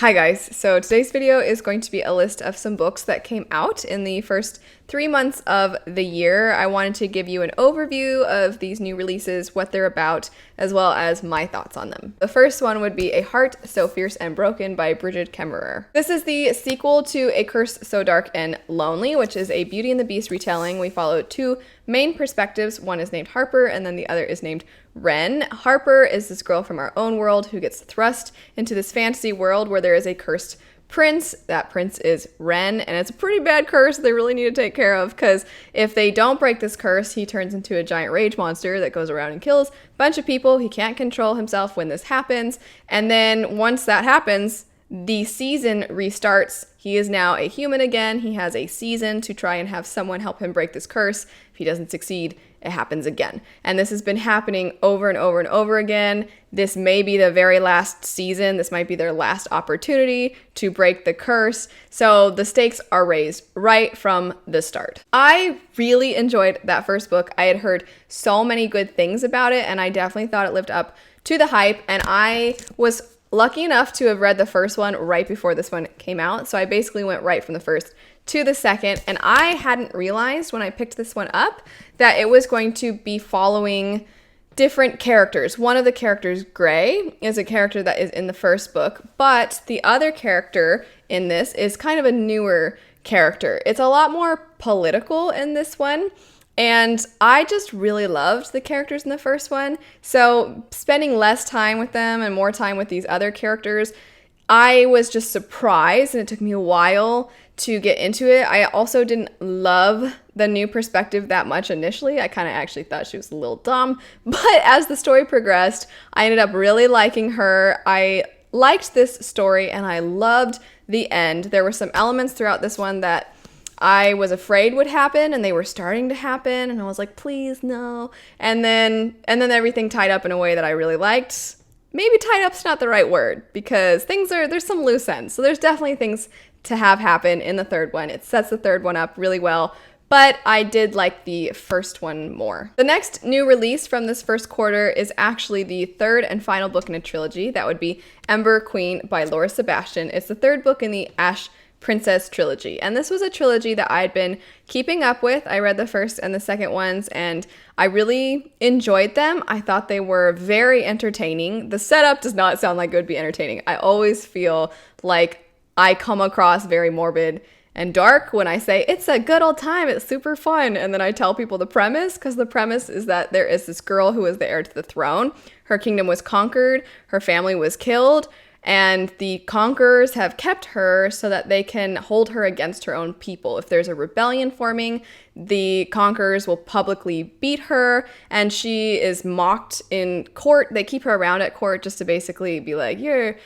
Hi guys, so today's video is going to be a list of some books that came out in the first 3 months of the year. I wanted to give you an overview of these new releases, what they're about, as well as my thoughts on them. The first one would be A Heart So Fierce and Broken by Bridget Kemmerer. This is the sequel to A Curse So Dark and Lonely, which is a Beauty and the Beast retelling. We follow two main perspectives. One is named Harper and then the other is named Wren. Harper is this girl from our own world who gets thrust into this fantasy world where there is a cursed prince. That prince is Wren, and it's a pretty bad curse they really need to take care of, because if they don't break this curse, he turns into a giant rage monster that goes around and kills a bunch of people. He can't control himself when this happens, and then once that happens, the season restarts. He is now a human again. He has a season to try and have someone help him break this curse. If he doesn't succeed, it happens again. And this has been happening over and over and over again. This may be the very last season. This might be their last opportunity to break the curse. So the stakes are raised right from the start. I really enjoyed that first book. I had heard so many good things about it, and I definitely thought it lived up to the hype. And I was lucky enough to have read the first one right before this one came out. So I basically went right from the first to the second, and I hadn't realized when I picked this one up that it was going to be following different characters. One of the characters, Gray, is a character that is in the first book, but the other character in this is kind of a newer character. It's a lot more political in this one, and I just really loved the characters in the first one. So spending less time with them and more time with these other characters, I was just surprised, and it took me a while to get into it. I also didn't love the new perspective that much initially. I kind of actually thought she was a little dumb, but as the story progressed, I ended up really liking her. I liked this story, and I loved the end. There were some elements throughout this one that I was afraid would happen, and they were starting to happen, and I was like, please, no. And then everything tied up in a way that I really liked. Maybe tied up's not the right word, because there's some loose ends. So there's definitely things to have happen in the third one. It sets the third one up really well, but I did like the first one more. The next new release from this first quarter is actually the third and final book in a trilogy. That would be Ember Queen by Laura Sebastian. It's the third book in the Ash Princess trilogy, and this was a trilogy that I had been keeping up with. I read the first and the second ones, and I really enjoyed them. I thought they were very entertaining. The setup does not sound like it would be entertaining. I always feel like I come across very morbid and dark when I say it's a good old time, it's super fun, and then I tell people the premise, because the premise is that there is this girl who is the heir to the throne. Her kingdom was conquered, her family was killed, and the conquerors have kept her so that they can hold her against her own people. If there's a rebellion forming, the conquerors will publicly beat her, and she is mocked in court. They keep her around at court just to basically be like, you're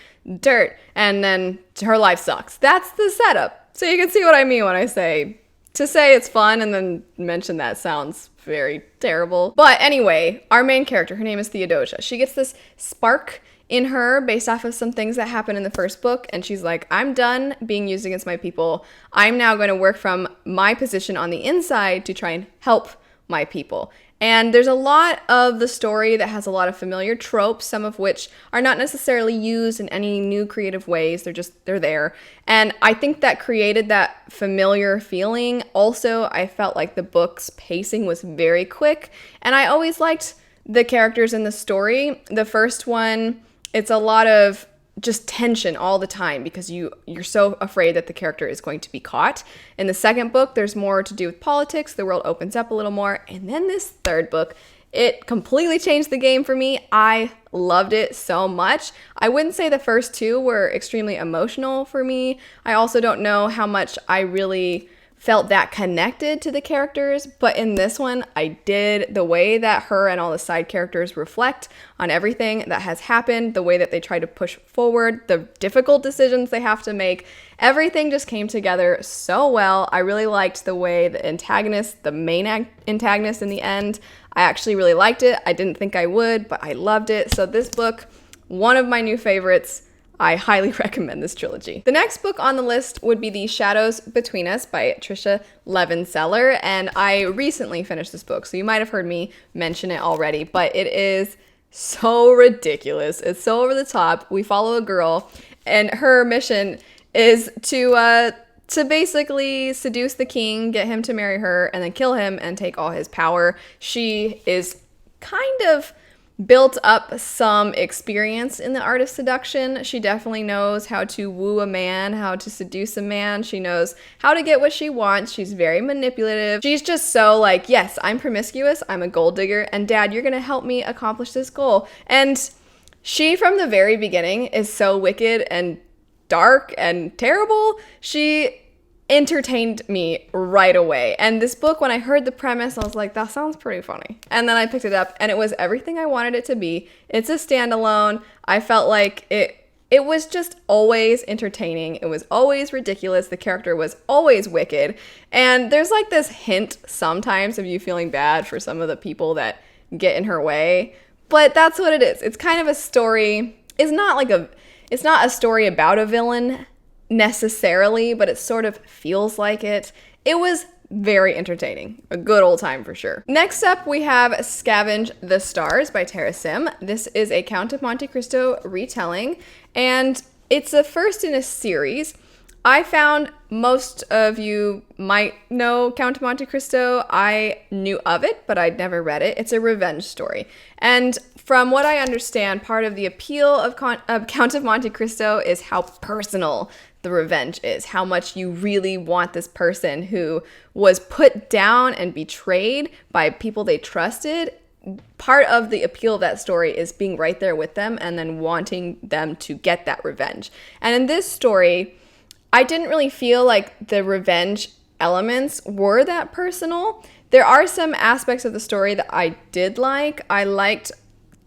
dirt, and then her life sucks. That's the setup. So you can see what I mean when I say, to say it's fun and then mention that sounds very terrible. But anyway, our main character, her name is Theodosia. She gets this spark in her based off of some things that happen in the first book, and she's like, I'm done being used against my people. I'm now going to work from my position on the inside to try and help my people. And there's a lot of the story that has a lot of familiar tropes, some of which are not necessarily used in any new creative ways. They're there. And I think that created that familiar feeling. Also, I felt like the book's pacing was very quick, and I always liked the characters in the story. The first one, it's a lot of just tension all the time because you're so afraid that the character is going to be caught. In the second book, there's more to do with politics. The world opens up a little more. And then this third book, it completely changed the game for me. I loved it so much. I wouldn't say the first two were extremely emotional for me. I also don't know how much I really felt that connected to the characters, but in this one, I did. The way that her and all the side characters reflect on everything that has happened, the way that they try to push forward, the difficult decisions they have to make, everything just came together so well. I really liked the way the antagonist, the main antagonist in the end, I actually really liked it. I didn't think I would, but I loved it. So this book, one of my new favorites. I highly recommend this trilogy. The next book on the list would be The Shadows Between Us by Tricia Levenseller, and I recently finished this book, so you might have heard me mention it already, but it is so ridiculous. It's so over the top. We follow a girl and her mission is to basically seduce the king, get him to marry her, and then kill him and take all his power. She is kind of built up some experience in the art of seduction. She definitely knows how to woo a man, how to seduce a man. She knows how to get what she wants. She's very manipulative. She's just so like, yes, I'm promiscuous, I'm a gold digger, and Dad, you're gonna help me accomplish this goal. And she, from the very beginning, is so wicked and dark and terrible. She entertained me right away. And this book, when I heard the premise, I was like, that sounds pretty funny. And then I picked it up and it was everything I wanted it to be. It's a standalone. I felt like it was just always entertaining. It was always ridiculous. The character was always wicked. And there's like this hint sometimes of you feeling bad for some of the people that get in her way. But that's what it is. It's kind of a story. It's not a story about a villain necessarily, but it sort of feels like it. It was very entertaining. A good old time for sure. Next up, we have Scavenge the Stars by Tara Sim. This is a Count of Monte Cristo retelling, and it's the first in a series. I found most of you might know Count of Monte Cristo. I knew of it, but I'd never read it. It's a revenge story. And from what I understand, part of the appeal of Count of Monte Cristo is how personal the revenge is, how much you really want this person who was put down and betrayed by people they trusted. Part of the appeal of that story is being right there with them and then wanting them to get that revenge. And in this story, I didn't really feel like the revenge elements were that personal. There are some aspects of the story that I did like.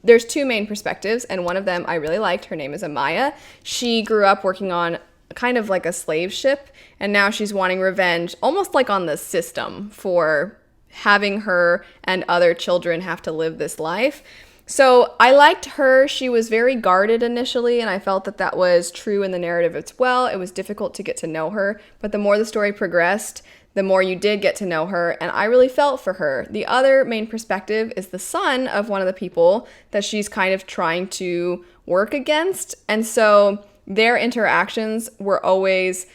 There's two main perspectives, and one of them I really liked. Her name is Amaya. She grew up working on kind of like a slave ship, and now she's wanting revenge, almost like on the system, for having her and other children have to live this life. So I liked her. She was very guarded initially, and I felt that that was true in the narrative as well. It was difficult to get to know her, but the more the story progressed, the more you did get to know her, and I really felt for her. The other main perspective is the son of one of the people that she's kind of trying to work against, and so their interactions were always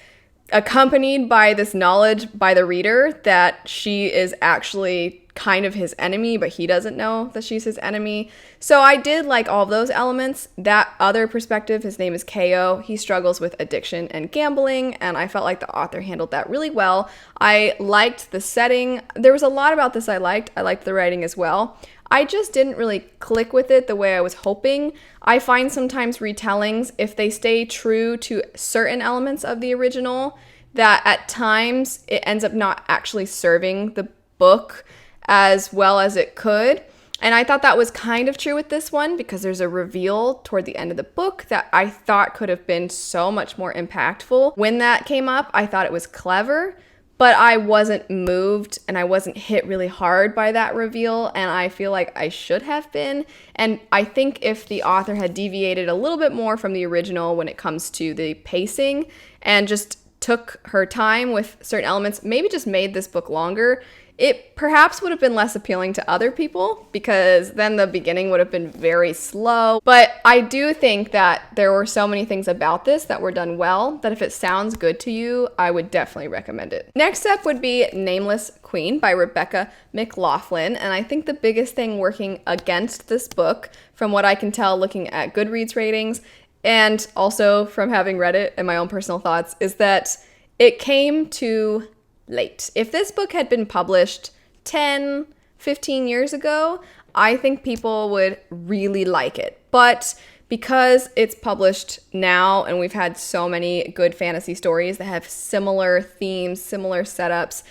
accompanied by this knowledge by the reader that she is actually kind of his enemy, but he doesn't know that she's his enemy. So I did like all of those elements. That other perspective, his name is Ko. He struggles with addiction and gambling, and I felt like the author handled that really well. I liked the setting. There was a lot about this I liked. I liked the writing as well. I just didn't really click with it the way I was hoping. I find sometimes retellings, if they stay true to certain elements of the original, that at times it ends up not actually serving the book as well as it could. And I thought that was kind of true with this one, because there's a reveal toward the end of the book that I thought could have been so much more impactful. When that came up, I thought it was clever, but I wasn't moved and I wasn't hit really hard by that reveal, and I feel like I should have been. And I think if the author had deviated a little bit more from the original when it comes to the pacing and just took her time with certain elements, maybe just made this book longer, it perhaps would have been less appealing to other people, because then the beginning would have been very slow. But I do think that there were so many things about this that were done well that if it sounds good to you, I would definitely recommend it. Next up would be Nameless Queen by Rebecca McLaughlin. And I think the biggest thing working against this book, from what I can tell looking at Goodreads ratings and also from having read it and my own personal thoughts, is that it came too late. If this book had been published 10, 15 years ago, I think people would really like it. But because it's published now and we've had so many good fantasy stories that have similar themes, similar setups,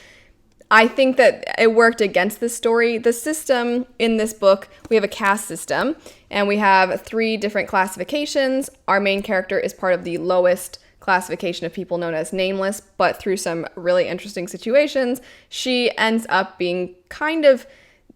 I think that it worked against this story. The system in this book, we have a caste system, and we have 3 different classifications. Our main character is part of the lowest classification of people known as nameless, but through some really interesting situations, she ends up being kind of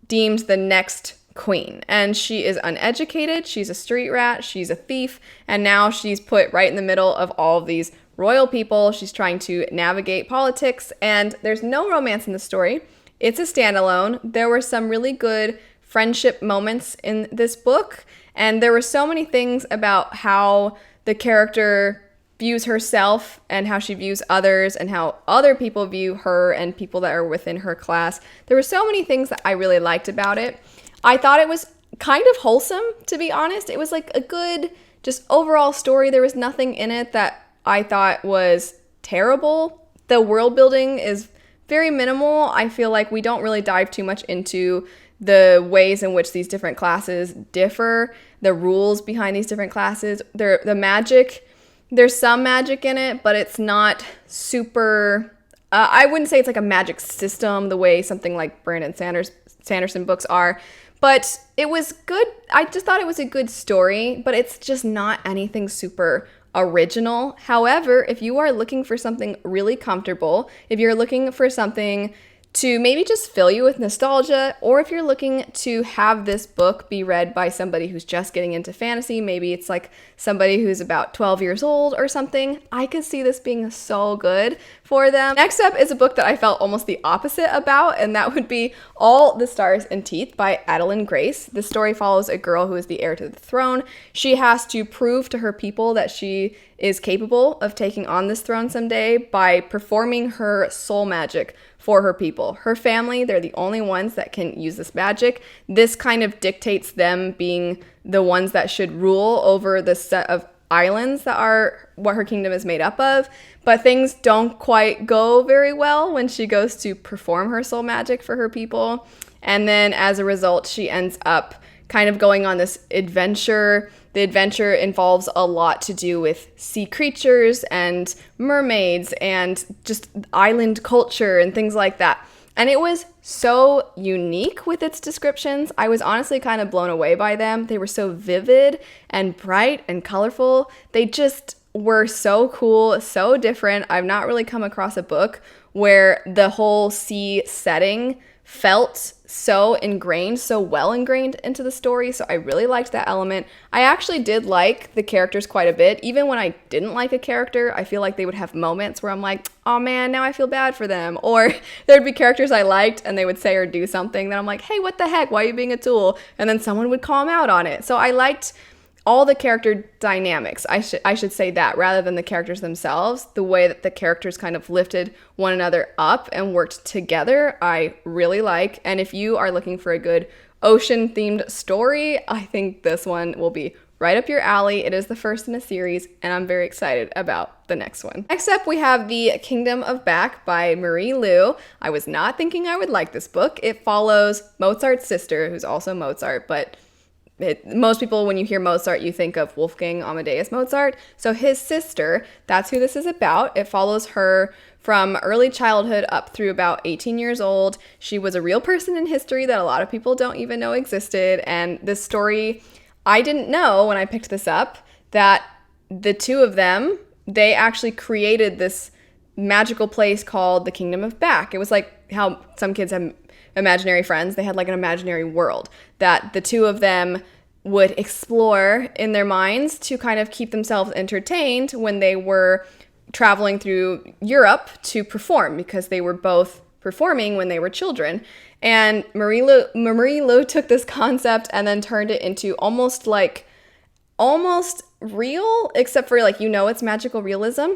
deemed the next queen. And she is uneducated, she's a street rat, she's a thief, and now she's put right in the middle of all of these royal people. She's trying to navigate politics, and there's no romance in the story. It's a standalone. There were some really good friendship moments in this book, and there were so many things about how the character views herself and how she views others and how other people view her and people that are within her class. There were so many things that I really liked about it. I thought it was kind of wholesome, to be honest. It was like a good, just overall story. There was nothing in it that I thought was terrible. The world building is very minimal. I feel like we don't really dive too much into the ways in which these different classes differ, the rules behind these different classes. The magic, there's some magic in it, but it's not super, I wouldn't say it's like a magic system the way something like Brandon Sanderson books are, but it was good. I just thought it was a good story, but it's just not anything super original. However, if you are looking for something really comfortable, if you're looking for something to maybe just fill you with nostalgia, or if you're looking to have this book be read by somebody who's just getting into fantasy, maybe it's like somebody who's about 12 years old or something, I could see this being so good for them. Next up is a book that I felt almost the opposite about, and that would be All the Stars and Teeth by Adeline Grace. The story follows a girl who is the heir to the throne. She has to prove to her people that she is capable of taking on this throne someday by performing her soul magic for her people. Her family, they're the only ones that can use this magic. This kind of dictates them being the ones that should rule over the set of islands that are what her kingdom is made up of. But things don't quite go very well when she goes to perform her soul magic for her people. And then as a result, she ends up kind of going on this adventure. The adventure involves a lot to do with sea creatures and mermaids and just island culture and things like that. And it was so unique with its descriptions. I was honestly kind of blown away by them. They were so vivid and bright and colorful. They just were so cool, so different. I've not really come across a book where the whole sea setting felt so ingrained, so well ingrained into the story. So I really liked that element. I actually did like the characters quite a bit. Even when I didn't like a character, I feel like they would have moments where I'm like, oh man, now I feel bad for them. Or there'd be characters I liked and they would say or do something that I'm like, hey, what the heck? Why are you being a tool? And then someone would call them out on it. So I liked all the character dynamics, I should say that, rather than the characters themselves. The way that the characters kind of lifted one another up and worked together, I really like. And if you are looking for a good ocean-themed story, I think this one will be right up your alley. It is the first in a series, and I'm very excited about the next one. Next up, we have The Kingdom of Back by Marie Lu. I was not thinking I would like this book. It follows Mozart's sister, who's also Mozart, but most people, when you hear Mozart, you think of Wolfgang Amadeus Mozart. So his sister, that's who this is about. It follows her from early childhood up through about 18 years old. She was a real person in history that a lot of people don't even know existed. And this story, I didn't know when I picked this up that the two of them, they actually created this magical place called the Kingdom of Back. It was like how some kids have imaginary friends. They had like an imaginary world that the two of them would explore in their minds to kind of keep themselves entertained when they were traveling through Europe to perform, because they were both performing when they were children. And Marie Lu took this concept and then turned it into almost real, except for like, it's magical realism.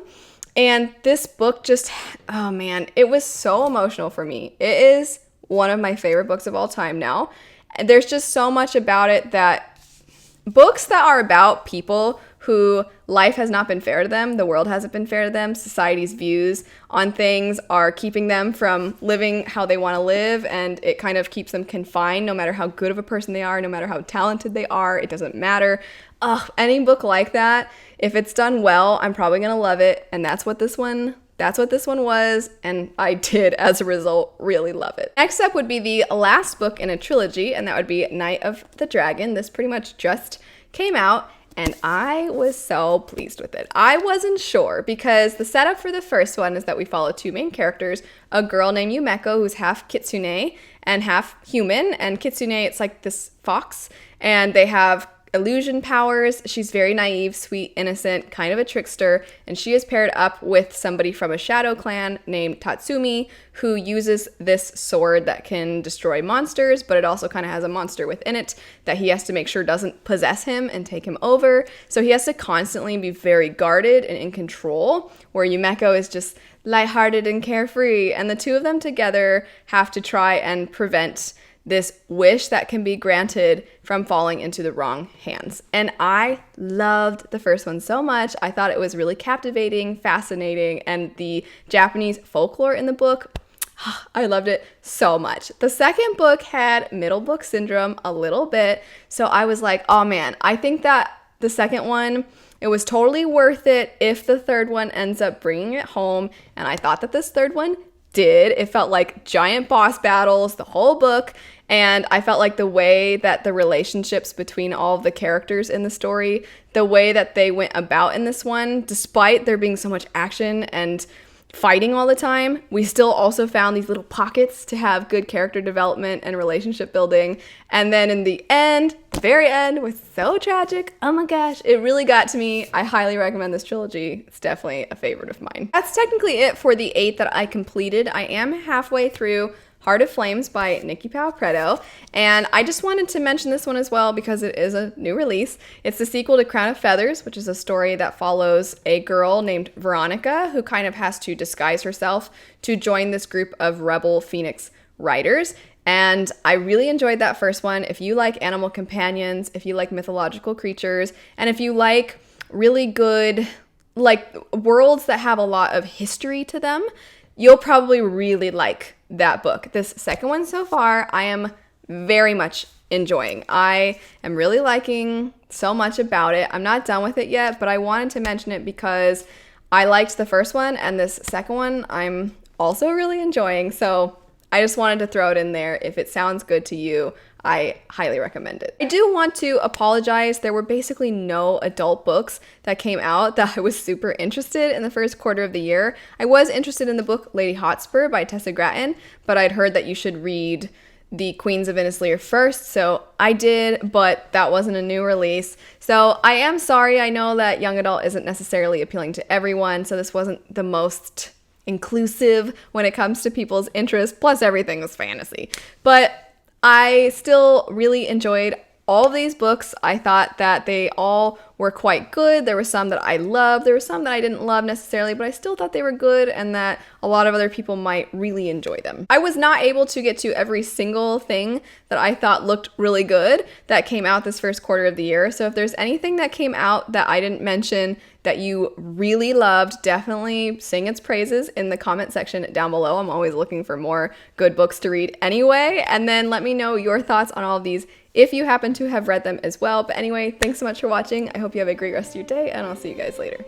And this book just, oh man, it was so emotional for me. It is one of my favorite books of all time now. And there's just so much about it that books that are about people who life has not been fair to them, the world hasn't been fair to them, society's views on things are keeping them from living how they want to live, and it kind of keeps them confined no matter how good of a person they are, no matter how talented they are, it doesn't matter. Any book like that, if it's done well, I'm probably going to love it, and that's what this one was, and I did, as a result, really love it. Next up would be the last book in a trilogy, and that would be Night of the Dragon. This pretty much just came out, and I was so pleased with it. I wasn't sure, because the setup for the first one is that we follow two main characters, a girl named Yumeko, who's half kitsune and half human, and kitsune, it's like this fox, and they have illusion powers. She's very naive, sweet, innocent, kind of a trickster, and she is paired up with somebody from a shadow clan named Tatsumi, who uses this sword that can destroy monsters, but it also kind of has a monster within it that he has to make sure doesn't possess him and take him over. So he has to constantly be very guarded and in control, where Yumeko is just lighthearted and carefree, and the two of them together have to try and prevent this wish that can be granted from falling into the wrong hands. And I loved the first one so much. I thought it was really captivating, fascinating, and the Japanese folklore in the book, I loved it so much. The second book had middle book syndrome a little bit, so I was like, oh man, I think that the second one, it was totally worth it if the third one ends up bringing it home, and I thought that this third one did. It felt like giant boss battles the whole book, and I felt like the way that the relationships between all of the characters in the story, the way that they went about in this one, despite there being so much action and fighting all the time, we still also found these little pockets to have good character development and relationship building. And then in the end, the very end was so tragic. Oh my gosh, it really got to me. I highly recommend this trilogy. It's definitely a favorite of mine. That's technically it for the 8 that I completed. I am halfway through Heart of Flames by Nikki Pao-Preto, and I just wanted to mention this one as well because it is a new release. It's the sequel to Crown of Feathers, which is a story that follows a girl named Veronica who kind of has to disguise herself to join this group of rebel Phoenix riders. And I really enjoyed that first one. If you like animal companions, if you like mythological creatures, and if you like really good, like, worlds that have a lot of history to them, you'll probably really like that book. This second one so far, I am very much enjoying. I am really liking so much about it. I'm not done with it yet, but I wanted to mention it because I liked the first one, and this second one I'm also really enjoying. So I just wanted to throw it in there. If it sounds good to you, I highly recommend it. I do want to apologize. There were basically no adult books that came out that I was super interested in the first quarter of the year. I was interested in the book Lady Hotspur by Tessa Gratton, but I'd heard that you should read The Queens of Innisleer first, so I did, but that wasn't a new release. So I am sorry. I know that young adult isn't necessarily appealing to everyone, so this wasn't the most inclusive when it comes to people's interests, plus everything was fantasy. But I still really enjoyed all of these books. I thought that they all were quite good. There were some that I loved. There were some that I didn't love necessarily, but I still thought they were good and that a lot of other people might really enjoy them. I was not able to get to every single thing that I thought looked really good that came out this first quarter of the year. So if there's anything that came out that I didn't mention that you really loved, definitely sing its praises in the comment section down below. I'm always looking for more good books to read anyway. And then let me know your thoughts on all of these if you happen to have read them as well. But anyway, thanks so much for watching. I hope you have a great rest of your day, and I'll see you guys later.